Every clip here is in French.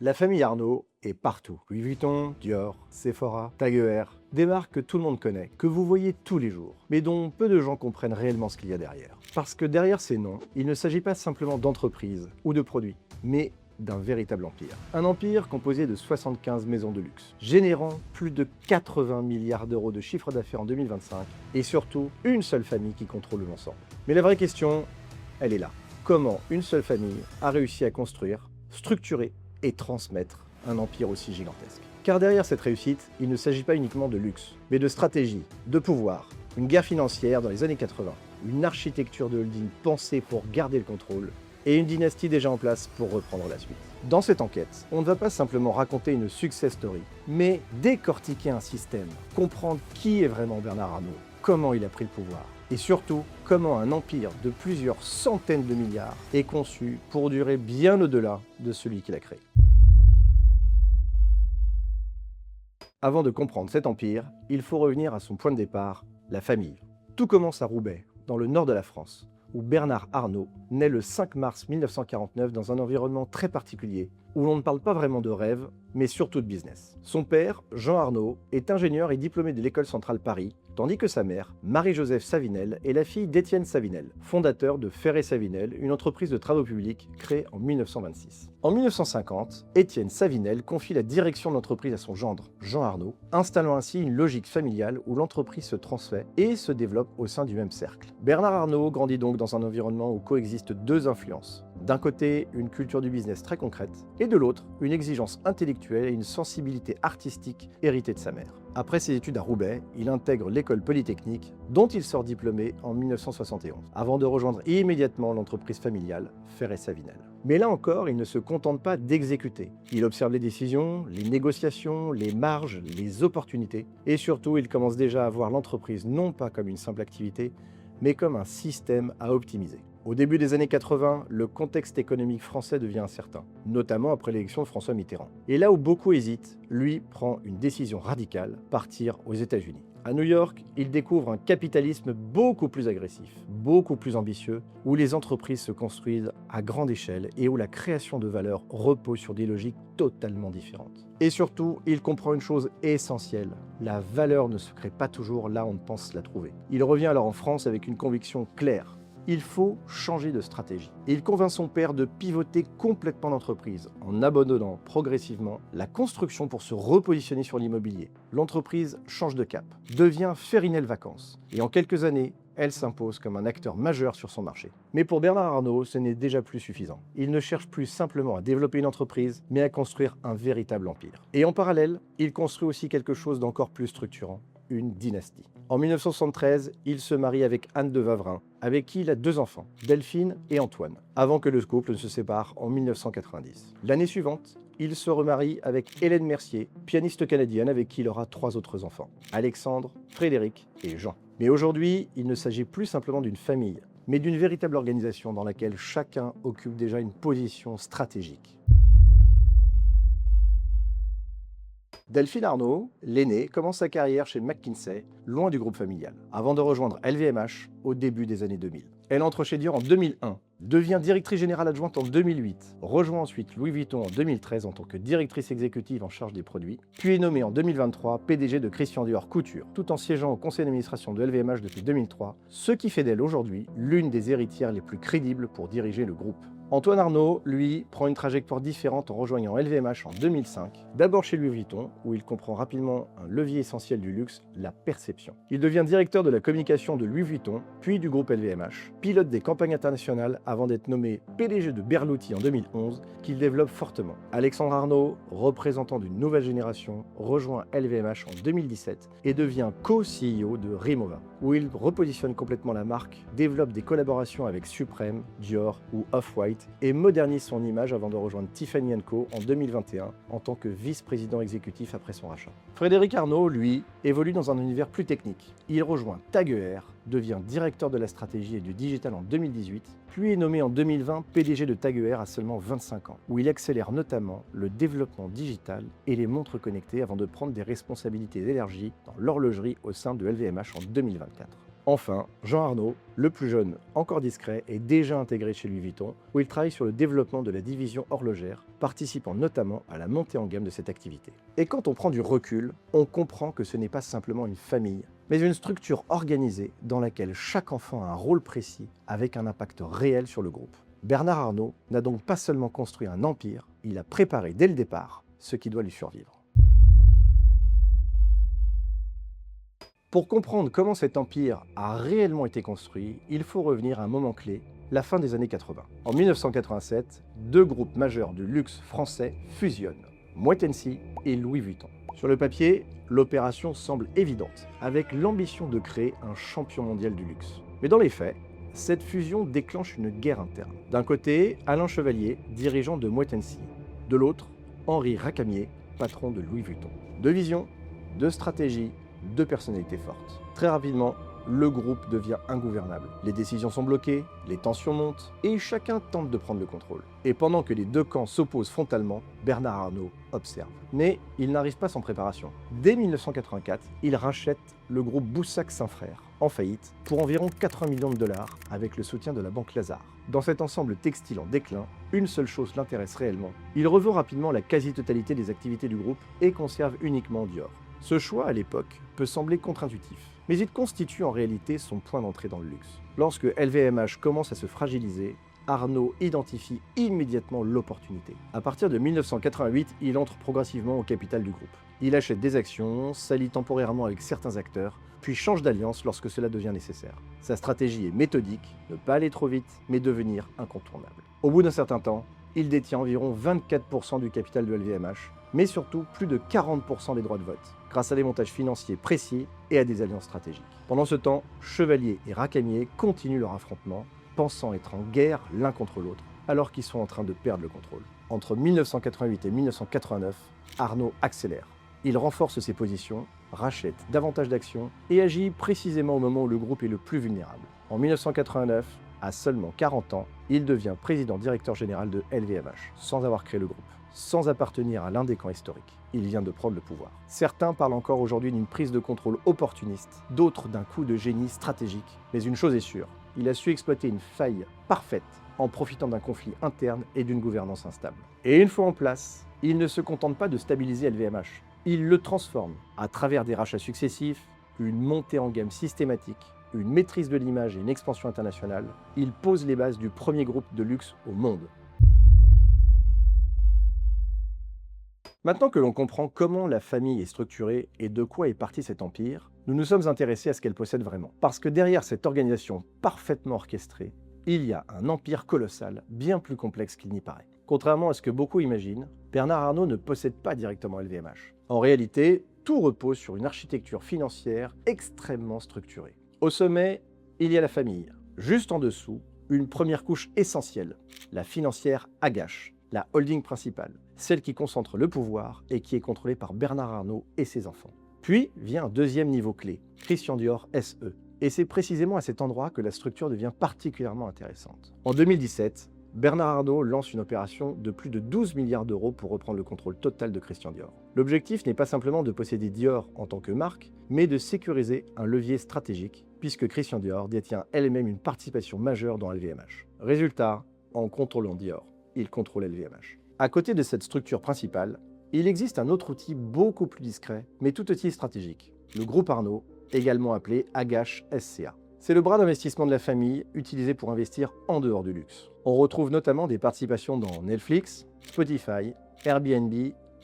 La famille Arnault est partout. Louis Vuitton, Dior, Sephora, Tag Heuer, des marques que tout le monde connaît, que vous voyez tous les jours, mais dont peu de gens comprennent réellement ce qu'il y a derrière. Parce que derrière ces noms, il ne s'agit pas simplement d'entreprises ou de produits, mais d'un véritable empire. Un empire composé de 75 maisons de luxe, générant plus de 80 milliards d'euros de chiffre d'affaires en 2025, et surtout une seule famille qui contrôle l'ensemble. Mais la vraie question, elle est là. Comment une seule famille a réussi à construire, structurer et transmettre un empire aussi gigantesque? Car derrière cette réussite, il ne s'agit pas uniquement de luxe, mais de stratégie, de pouvoir, une guerre financière dans les années 80, une architecture de holding pensée pour garder le contrôle, et une dynastie déjà en place pour reprendre la suite. Dans cette enquête, on ne va pas simplement raconter une success story, mais décortiquer un système, comprendre qui est vraiment Bernard Arnault, comment il a pris le pouvoir, et surtout, comment un empire de plusieurs centaines de milliards est conçu pour durer bien au-delà de celui qui l'a créé. Avant de comprendre cet empire, il faut revenir à son point de départ, la famille. Tout commence à Roubaix, dans le nord de la France, où Bernard Arnault naît le 5 mars 1949 dans un environnement très particulier, où l'on ne parle pas vraiment de rêve, mais surtout de business. Son père, Jean Arnault, est ingénieur et diplômé de l'École centrale Paris, tandis que sa mère, Marie-Joseph Savinel, est la fille d'Étienne Savinel, fondateur de Ferré Savinel, une entreprise de travaux publics créée en 1926. En 1950, Étienne Savinel confie la direction de l'entreprise à son gendre, Jean Arnault, installant ainsi une logique familiale où l'entreprise se transmet et se développe au sein du même cercle. Bernard Arnault grandit donc dans un environnement où coexistent deux influences. D'un côté, une culture du business très concrète, et de l'autre, une exigence intellectuelle et une sensibilité artistique héritée de sa mère. Après ses études à Roubaix, il intègre l'école polytechnique, dont il sort diplômé en 1971, avant de rejoindre immédiatement l'entreprise familiale Ferré Savinel. Mais là encore, il ne se contente pas d'exécuter. Il observe les décisions, les négociations, les marges, les opportunités, et surtout, il commence déjà à voir l'entreprise non pas comme une simple activité, mais comme un système à optimiser. Au début des années 80, le contexte économique français devient incertain, notamment après l'élection de François Mitterrand. Et là où beaucoup hésitent, lui prend une décision radicale, partir aux États-Unis. À New York, il découvre un capitalisme beaucoup plus agressif, beaucoup plus ambitieux, où les entreprises se construisent à grande échelle et où la création de valeur repose sur des logiques totalement différentes. Et surtout, il comprend une chose essentielle, la valeur ne se crée pas toujours là où on pense la trouver. Il revient alors en France avec une conviction claire. Il faut changer de stratégie. Et il convainc son père de pivoter complètement l'entreprise en abandonnant progressivement la construction pour se repositionner sur l'immobilier. L'entreprise change de cap, devient Ferinel Vacances. Et en quelques années, elle s'impose comme un acteur majeur sur son marché. Mais pour Bernard Arnault, ce n'est déjà plus suffisant. Il ne cherche plus simplement à développer une entreprise, mais à construire un véritable empire. Et en parallèle, il construit aussi quelque chose d'encore plus structurant, une dynastie. En 1973, il se marie avec Anne de Wavrin, avec qui il a deux enfants, Delphine et Antoine, avant que le couple ne se sépare en 1990. L'année suivante, il se remarie avec Hélène Mercier, pianiste canadienne avec qui il aura trois autres enfants, Alexandre, Frédéric et Jean. Mais aujourd'hui, il ne s'agit plus simplement d'une famille, mais d'une véritable organisation dans laquelle chacun occupe déjà une position stratégique. Delphine Arnault, l'aînée, commence sa carrière chez McKinsey, loin du groupe familial, avant de rejoindre LVMH au début des années 2000. Elle entre chez Dior en 2001, devient directrice générale adjointe en 2008, rejoint ensuite Louis Vuitton en 2013 en tant que directrice exécutive en charge des produits, puis est nommée en 2023 PDG de Christian Dior Couture, tout en siégeant au conseil d'administration de LVMH depuis 2003, ce qui fait d'elle aujourd'hui l'une des héritières les plus crédibles pour diriger le groupe. Antoine Arnault, lui, prend une trajectoire différente en rejoignant LVMH en 2005, d'abord chez Louis Vuitton, où il comprend rapidement un levier essentiel du luxe, la perception. Il devient directeur de la communication de Louis Vuitton, puis du groupe LVMH, pilote des campagnes internationales avant d'être nommé PDG de Berluti en 2011, qu'il développe fortement. Alexandre Arnault, représentant d'une nouvelle génération, rejoint LVMH en 2017 et devient co-CEO de Rimowa, où il repositionne complètement la marque, développe des collaborations avec Supreme, Dior ou Off-White, et modernise son image avant de rejoindre Tiffany & Co en 2021 en tant que vice-président exécutif après son rachat. Frédéric Arnault, lui, évolue dans un univers plus technique. Il rejoint Tag Heuer, devient directeur de la stratégie et du digital en 2018, puis est nommé en 2020 PDG de Tag Heuer à seulement 25 ans, où il accélère notamment le développement digital et les montres connectées avant de prendre des responsabilités élargies dans l'horlogerie au sein de LVMH en 2024. Enfin, Jean Arnault, le plus jeune, encore discret, est déjà intégré chez Louis Vuitton, où il travaille sur le développement de la division horlogère, participant notamment à la montée en gamme de cette activité. Et quand on prend du recul, on comprend que ce n'est pas simplement une famille, mais une structure organisée dans laquelle chaque enfant a un rôle précis, avec un impact réel sur le groupe. Bernard Arnault n'a donc pas seulement construit un empire, il a préparé dès le départ ce qui doit lui survivre. Pour comprendre comment cet empire a réellement été construit, il faut revenir à un moment clé, la fin des années 80. En 1987, deux groupes majeurs du luxe français fusionnent, Moët Hennessy et Louis Vuitton. Sur le papier, l'opération semble évidente, avec l'ambition de créer un champion mondial du luxe. Mais dans les faits, cette fusion déclenche une guerre interne. D'un côté, Alain Chevalier, dirigeant de Moët Hennessy. De l'autre, Henri Racamier, patron de Louis Vuitton. Deux visions, deux stratégies, deux personnalités fortes. Très rapidement, le groupe devient ingouvernable. Les décisions sont bloquées, les tensions montent, et chacun tente de prendre le contrôle. Et pendant que les deux camps s'opposent frontalement, Bernard Arnault observe. Mais il n'arrive pas sans préparation. Dès 1984, il rachète le groupe Boussac-Saint-Frères, en faillite, pour environ 80 millions de dollars, avec le soutien de la banque Lazare. Dans cet ensemble textile en déclin, une seule chose l'intéresse réellement. Il revend rapidement la quasi-totalité des activités du groupe et conserve uniquement Dior. Ce choix, à l'époque, peut sembler contre-intuitif, mais il constitue en réalité son point d'entrée dans le luxe. Lorsque LVMH commence à se fragiliser, Arnault identifie immédiatement l'opportunité. À partir de 1988, il entre progressivement au capital du groupe. Il achète des actions, s'allie temporairement avec certains acteurs, puis change d'alliance lorsque cela devient nécessaire. Sa stratégie est méthodique, ne pas aller trop vite, mais devenir incontournable. Au bout d'un certain temps, il détient environ 24% du capital de LVMH, mais surtout plus de 40% des droits de vote, grâce à des montages financiers précis et à des alliances stratégiques. Pendant ce temps, Chevalier et Racamier continuent leur affrontement, pensant être en guerre l'un contre l'autre, alors qu'ils sont en train de perdre le contrôle. Entre 1988 et 1989, Arnault accélère. Il renforce ses positions, rachète davantage d'actions et agit précisément au moment où le groupe est le plus vulnérable. En 1989, à seulement 40 ans, il devient président-directeur général de LVMH, sans avoir créé le groupe, sans appartenir à l'un des camps historiques. Il vient de prendre le pouvoir. Certains parlent encore aujourd'hui d'une prise de contrôle opportuniste, d'autres d'un coup de génie stratégique. Mais une chose est sûre, il a su exploiter une faille parfaite en profitant d'un conflit interne et d'une gouvernance instable. Et une fois en place, il ne se contente pas de stabiliser LVMH. Il le transforme à travers des rachats successifs, une montée en gamme systématique, une maîtrise de l'image et une expansion internationale. Il pose les bases du premier groupe de luxe au monde. Maintenant que l'on comprend comment la famille est structurée et de quoi est parti cet empire, nous nous sommes intéressés à ce qu'elle possède vraiment. Parce que derrière cette organisation parfaitement orchestrée, il y a un empire colossal, bien plus complexe qu'il n'y paraît. Contrairement à ce que beaucoup imaginent, Bernard Arnault ne possède pas directement LVMH. En réalité, tout repose sur une architecture financière extrêmement structurée. Au sommet, il y a la famille. Juste en dessous, une première couche essentielle, la financière Agache, la holding principale, celle qui concentre le pouvoir et qui est contrôlée par Bernard Arnault et ses enfants. Puis vient un deuxième niveau clé, Christian Dior SE. Et c'est précisément à cet endroit que la structure devient particulièrement intéressante. En 2017, Bernard Arnault lance une opération de plus de 12 milliards d'euros pour reprendre le contrôle total de Christian Dior. L'objectif n'est pas simplement de posséder Dior en tant que marque, mais de sécuriser un levier stratégique, puisque Christian Dior détient elle-même une participation majeure dans LVMH. Résultat, en contrôlant Dior, il contrôle LVMH. À côté de cette structure principale, il existe un autre outil beaucoup plus discret, mais tout aussi stratégique, le groupe Arnault, également appelé Agache SCA. C'est le bras d'investissement de la famille utilisé pour investir en dehors du luxe. On retrouve notamment des participations dans Netflix, Spotify, Airbnb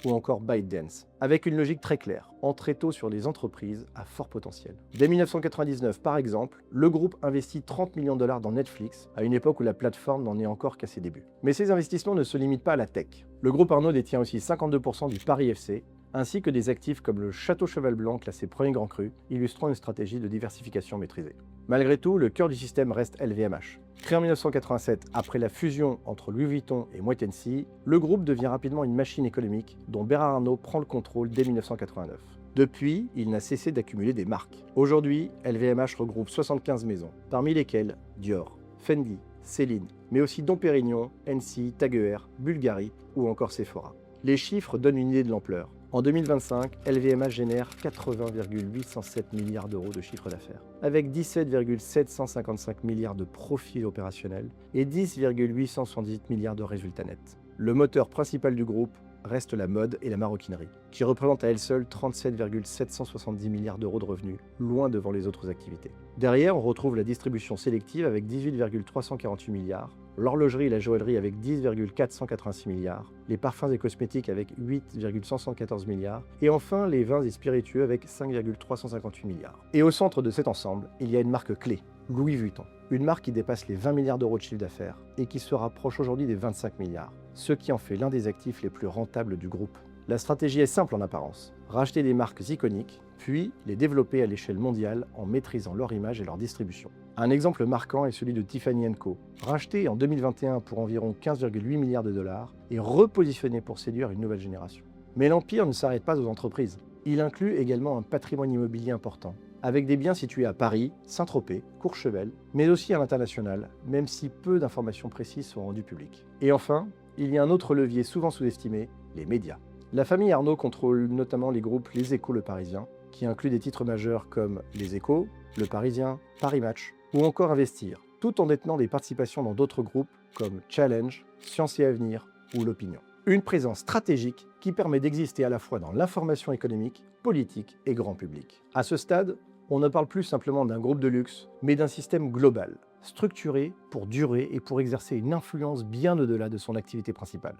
ou encore ByteDance, avec une logique très claire, entrer tôt sur les entreprises à fort potentiel. Dès 1999, par exemple, le groupe investit 30 millions de dollars dans Netflix, à une époque où la plateforme n'en est encore qu'à ses débuts. Mais ces investissements ne se limitent pas à la tech. Le groupe Arnault détient aussi 52% du Paris FC, ainsi que des actifs comme le Château Cheval Blanc classé premier grand cru, illustrant une stratégie de diversification maîtrisée. Malgré tout, le cœur du système reste LVMH. Créé en 1987 après la fusion entre Louis Vuitton et Moët Hennessy, le groupe devient rapidement une machine économique dont Bernard Arnault prend le contrôle dès 1989. Depuis, il n'a cessé d'accumuler des marques. Aujourd'hui, LVMH regroupe 75 maisons, parmi lesquelles Dior, Fendi, Céline, mais aussi Dom Pérignon, Hennessy, Taguer, Bulgari ou encore Sephora. Les chiffres donnent une idée de l'ampleur. En 2025, LVMH génère 80,807 milliards d'euros de chiffre d'affaires, avec 17,755 milliards de profits opérationnels et 10,878 milliards de résultats nets. Le moteur principal du groupe reste la mode et la maroquinerie, qui représentent à elles seules 37,770 milliards d'euros de revenus, loin devant les autres activités. Derrière, on retrouve la distribution sélective avec 18,348 milliards, l'horlogerie et la joaillerie avec 10,486 milliards, les parfums et cosmétiques avec 8,114 milliards, et enfin les vins et spiritueux avec 5,358 milliards. Et au centre de cet ensemble, il y a une marque clé, Louis Vuitton. Une marque qui dépasse les 20 milliards d'euros de chiffre d'affaires et qui se rapproche aujourd'hui des 25 milliards, ce qui en fait l'un des actifs les plus rentables du groupe. La stratégie est simple en apparence, racheter des marques iconiques, puis les développer à l'échelle mondiale en maîtrisant leur image et leur distribution. Un exemple marquant est celui de Tiffany & Co, racheté en 2021 pour environ 15,8 milliards de dollars et repositionné pour séduire une nouvelle génération. Mais l'empire ne s'arrête pas aux entreprises. Il inclut également un patrimoine immobilier important, avec des biens situés à Paris, Saint-Tropez, Courchevel, mais aussi à l'international, même si peu d'informations précises sont rendues publiques. Et enfin, il y a un autre levier souvent sous-estimé, les médias. La famille Arnault contrôle notamment les groupes Les Échos, Le Parisien, qui inclut des titres majeurs comme Les Échos, Le Parisien, Paris Match, ou encore Investir, tout en détenant des participations dans d'autres groupes comme Challenge, Science et Avenir ou L'Opinion. Une présence stratégique qui permet d'exister à la fois dans l'information économique, politique et grand public. À ce stade, on ne parle plus simplement d'un groupe de luxe, mais d'un système global, structuré pour durer et pour exercer une influence bien au-delà de son activité principale.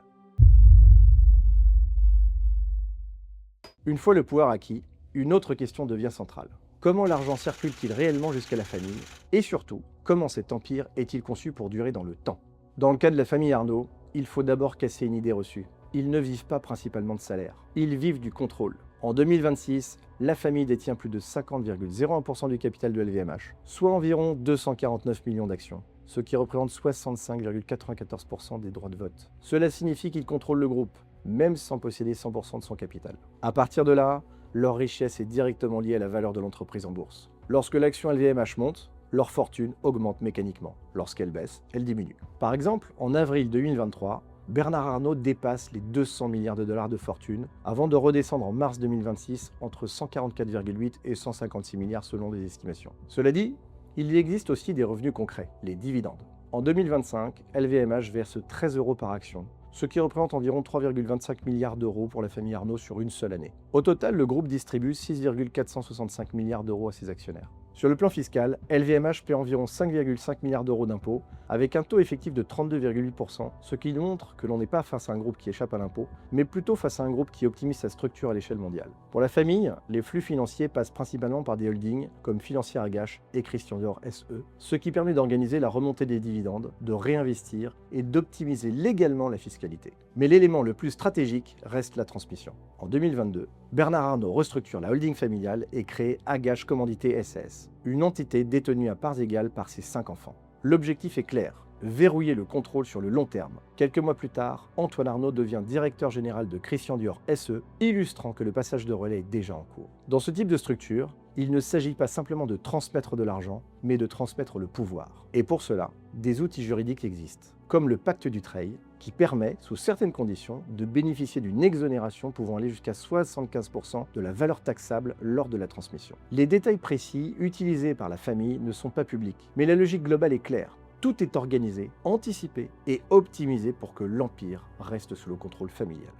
Une fois le pouvoir acquis, une autre question devient centrale. Comment l'argent circule-t-il réellement jusqu'à la famille? Et surtout, comment cet empire est-il conçu pour durer dans le temps? Dans le cas de la famille Arnault, il faut d'abord casser une idée reçue. Ils ne vivent pas principalement de salaire, ils vivent du contrôle. En 2026, la famille détient plus de 50,01% du capital de LVMH, soit environ 249 millions d'actions, ce qui représente 65,94% des droits de vote. Cela signifie qu'ils contrôlent le groupe, même sans posséder 100% de son capital. À partir de là, leur richesse est directement liée à la valeur de l'entreprise en bourse. Lorsque l'action LVMH monte, leur fortune augmente mécaniquement. Lorsqu'elle baisse, elle diminue. Par exemple, en avril 2023, Bernard Arnault dépasse les 200 milliards de dollars de fortune avant de redescendre en mars 2026 entre 144,8 et 156 milliards selon les estimations. Cela dit, il y existe aussi des revenus concrets, les dividendes. En 2025, LVMH verse 13 € par action, ce qui représente environ 3,25 milliards d'euros pour la famille Arnault sur une seule année. Au total, le groupe distribue 6,465 milliards d'euros à ses actionnaires. Sur le plan fiscal, LVMH paie environ 5,5 milliards d'euros d'impôts, avec un taux effectif de 32,8%, ce qui montre que l'on n'est pas face à un groupe qui échappe à l'impôt, mais plutôt face à un groupe qui optimise sa structure à l'échelle mondiale. Pour la famille, les flux financiers passent principalement par des holdings comme Financière Agache et Christian Dior SE, ce qui permet d'organiser la remontée des dividendes, de réinvestir et d'optimiser légalement la fiscalité. Mais l'élément le plus stratégique reste la transmission. En 2022, Bernard Arnault restructure la holding familiale et crée Agache Commandité SAS, une entité détenue à parts égales par ses 5 enfants. L'objectif est clair, verrouiller le contrôle sur le long terme. Quelques mois plus tard, Antoine Arnault devient directeur général de Christian Dior SE, illustrant que le passage de relais est déjà en cours. Dans ce type de structure, il ne s'agit pas simplement de transmettre de l'argent, mais de transmettre le pouvoir. Et pour cela, des outils juridiques existent, comme le pacte du Treil, qui permet, sous certaines conditions, de bénéficier d'une exonération pouvant aller jusqu'à 75% de la valeur taxable lors de la transmission. Les détails précis utilisés par la famille ne sont pas publics, mais la logique globale est claire. Tout est organisé, anticipé et optimisé pour que l'empire reste sous le contrôle familial.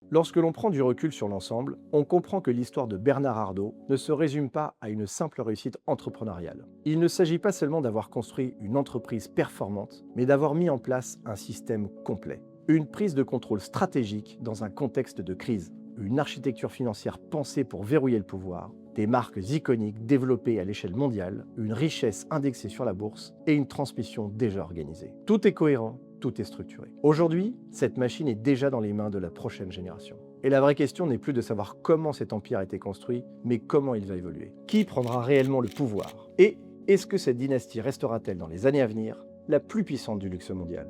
Lorsque l'on prend du recul sur l'ensemble, on comprend que l'histoire de Bernard Arnault ne se résume pas à une simple réussite entrepreneuriale. Il ne s'agit pas seulement d'avoir construit une entreprise performante, mais d'avoir mis en place un système complet. Une prise de contrôle stratégique dans un contexte de crise, une architecture financière pensée pour verrouiller le pouvoir, des marques iconiques développées à l'échelle mondiale, une richesse indexée sur la bourse et une transmission déjà organisée. Tout est cohérent. Tout est structuré. Aujourd'hui, cette machine est déjà dans les mains de la prochaine génération. Et la vraie question n'est plus de savoir comment cet empire a été construit, mais comment il va évoluer. Qui prendra réellement le pouvoir? Et est-ce que cette dynastie restera-t-elle dans les années à venir la plus puissante du luxe mondial?